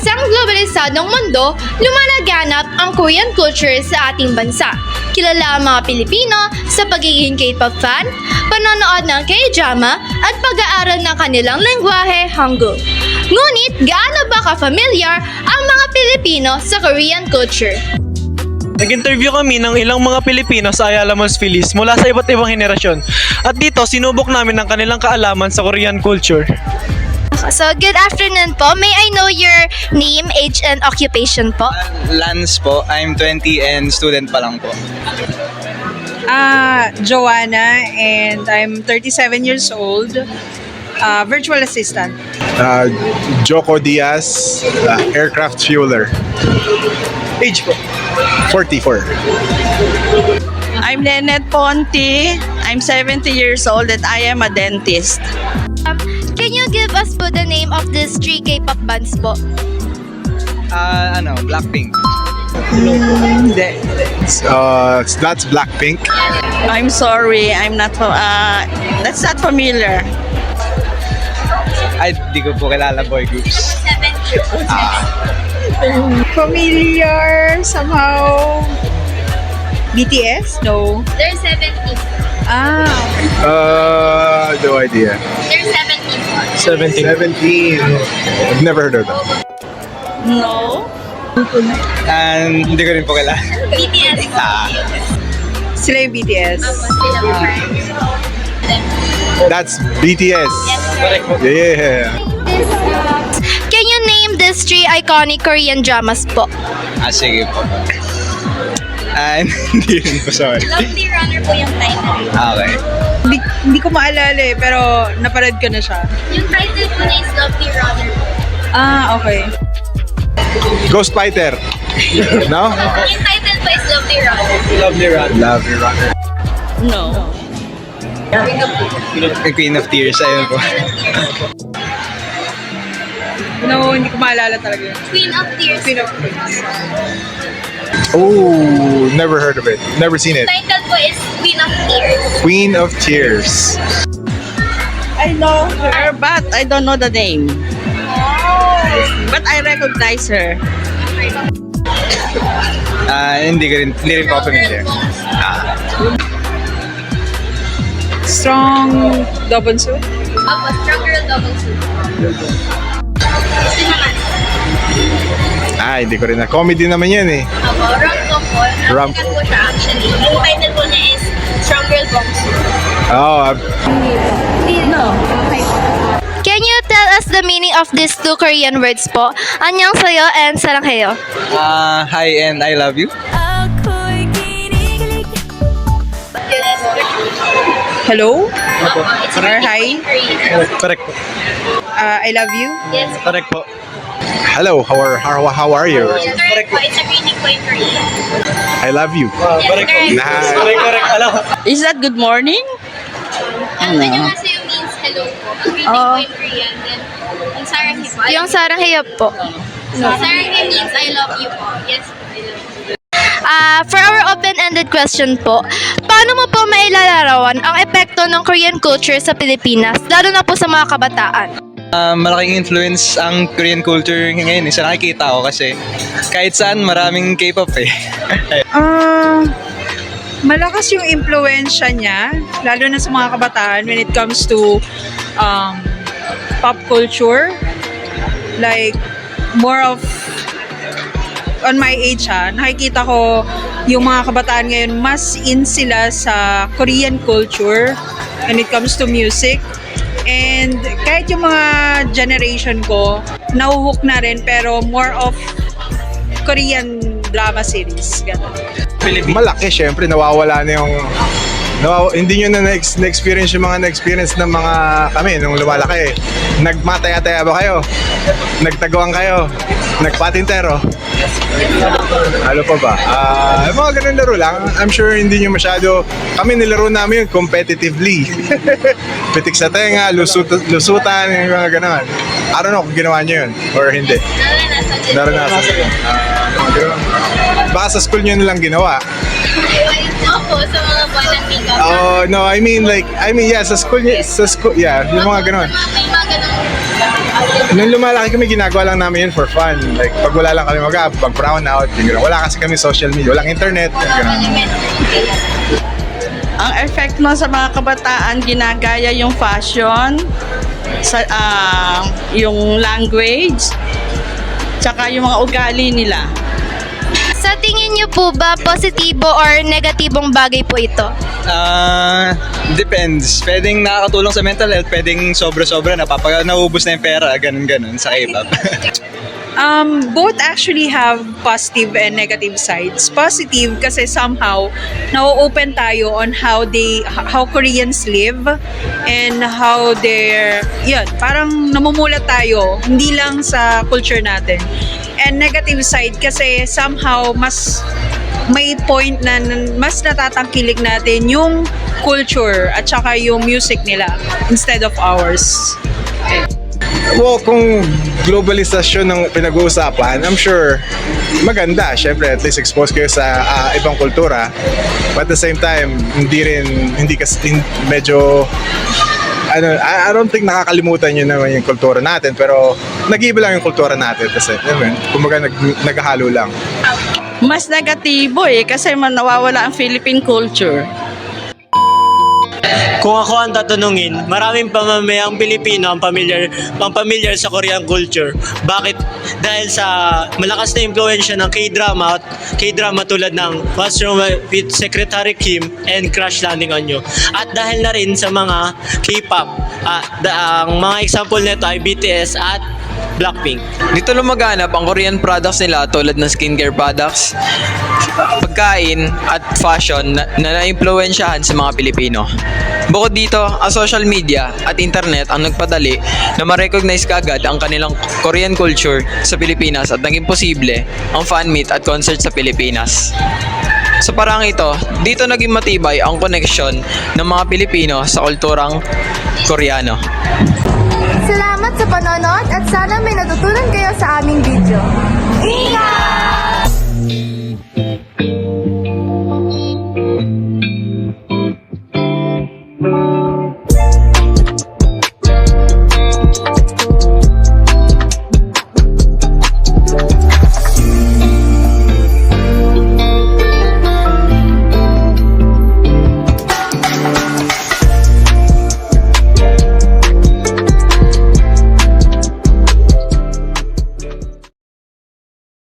isang globalisadong mundo, lumalaganap ang Korean culture sa ating bansa. Kilala ang mga Pilipino sa pagiging K-pop fan, panonood ng K-drama, at pag-aaral ng kanilang lengguwahe, Hangul. Ngunit, gaano ba ka-familiar ang mga Pilipino sa Korean culture? Nag-interview kami ng ilang mga Pilipino sa Ayala Malls Philippines mula sa iba't ibang henerasyon. At dito, sinubok namin ang kanilang kaalaman sa Korean culture. So, good afternoon po. May I know your name, age, and occupation po? Lance po, I'm 20 and student pa lang po. Joanna, and I'm 37 years old, virtual assistant. Joko Diaz, aircraft fueler. Age po? 44. I'm Lenet Ponte. I'm 70 years old and I am a dentist. Can you give us po the name of these three K-pop bands po? Blackpink. That's Blackpink. I'm sorry, I'm not, that's not familiar. Ay, di ko po kilala boy groups. Familiar, somehow. BTS? No. They're 17. No idea. They're 17. 17. 17. I've never heard of them. No. And hindi ko rin po kilala. BTS. Sila yung BTS. That's BTS. Yeah. Can you name these three iconic Korean dramas po? Sige po. Hindi rin po, sorry. Lovely Runner po yung title. Okay. Hindi ko maalala eh, pero napanood ko na siya. Yung title po niya is Lovely Runner. Okay. Ghost Fighter. No? Yung title po is Lovely Runner. Lovely Run. Lovely Runner. No. Queen of Tears, ayun po. No, hindi ko maalala talaga. Queen of Tears. Queen of Tears. Oh, never heard of it. Never seen it. Title po is Queen of Tears. Queen of Tears. I know her, but I don't know the name. But I recognize her. Hindi rin po familiar. Strong Double Suit. Opo, Strong Girl Double Suit. Ito naman. Hindi ko rin na. Comedy naman yan eh. Opo, rom-com po. Rom-com po siya actually. Yung title po niya is Strong Girl Double Suit. Can you tell us the meaning of these two Korean words po? Annyeonghaseyo and saranghayo. Hi and I love you. Hello? Or hi? Correct po. I love you. Yes. Correct po. Hello, how are you? Correct po. It's a greeting po in Korean. I love you. Correct po. Nah. Correct. Alam. Is that good morning? Annyeonghaseyo means hello po. Ang greeting po in Korean. Then, yung saranghayo po. Yung saranghayo po. Saranghayo means I love you po. Yes po, I love you. For our open-ended question po, paano mo po mailalarawan ang epekto ng Korean culture sa Pilipinas, lalo na po sa mga kabataan? Malaking influence ang Korean culture ngayon. Sa nakikita ko kasi kahit saan maraming K-pop eh. Malakas yung impluensya niya, lalo na sa mga kabataan when it comes to pop culture. Like, more of, on my age nakikita ko yung mga kabataan ngayon, mas in sila sa Korean culture when it comes to music. And kahit yung mga generation ko, nahuhook na rin, pero more of Korean drama series. Ganun. Malaki, syempre, nawawala na yung... hindi nyo na na-experience yung mga na-experience ng mga kami nung lumalaki. Nagmataya-taya ba kayo? Nagtaguan kayo? Nagpatintero? Ano pa ba? Mga ganun laro lang. I'm sure hindi nyo masyado... Kami nilaro namin yun competitively. Pitik sa tenga, lusutan, yung mga ganun. I don't know kung ginawa nyo yun or hindi. Naranasan. Baka sa school nyo nilang ginawa. Opo, sa mga buwan ng makeup. Oh, no, I mean, yeah, sa school, yeah, yung mga ganun. May mga ganun Nung lumalaki kami, ginagawa lang namin yun for fun. Like, pag wala lang kami mag-brown out, yun, ganun. Wala kasi kami social media, walang internet. Ganun. Ang effect mo sa mga kabataan, ginagaya yung fashion, yung language, tsaka yung mga ugali nila. Sa tingin niyo po ba positibo or negatibong bagay po ito? Depends. Pwedeng nakakatulong sa mental health, pwedeng sobra-sobra, naubos na yung pera, ganun-ganun sa K-pop. Both actually have positive and negative sides. Positive kasi somehow na-open tayo on how Koreans live and how parang namumulat tayo hindi lang sa culture natin. And negative side kasi somehow mas may point na mas natatangkilik natin yung culture at saka yung music nila instead of ours. Well, kung globalisasyon ng pinag-uusapan, I'm sure maganda. Siyempre, at least expose kayo sa ibang kultura. But at the same time, hindi kasi medyo I don't think nakakalimutan nyo naman yung kultura natin, pero nag-iiba lang yung kultura natin kasi, kumbaga naghahalo lang. Mas negatibo kasi nawawala ang Philippine culture. Kung ako ang tatanungin, maraming pamamayang Pilipino ang pamilyar sa Korean culture. Bakit? Dahil sa malakas na impluwensya ng K-drama at K-drama tulad ng What's Wrong with Secretary Kim and Crash Landing on You. At dahil na rin sa mga K-pop, ang mga example nito ay BTS at Blackpink. Dito lumaganap ang Korean products nila tulad ng skincare products, pagkain at fashion na na-impluwensyahan sa mga Pilipino. Bukod dito, ang social media at internet ang nagpadali na ma-recognize kaagad ang kanilang Korean culture sa Pilipinas at naging posible ang fan meet at concert sa Pilipinas. Sa parang ito, dito naging matibay ang koneksyon ng mga Pilipino sa kulturang Koreano. Salamat sa panonood at sana may natutunan kayo sa aming video. Ingat!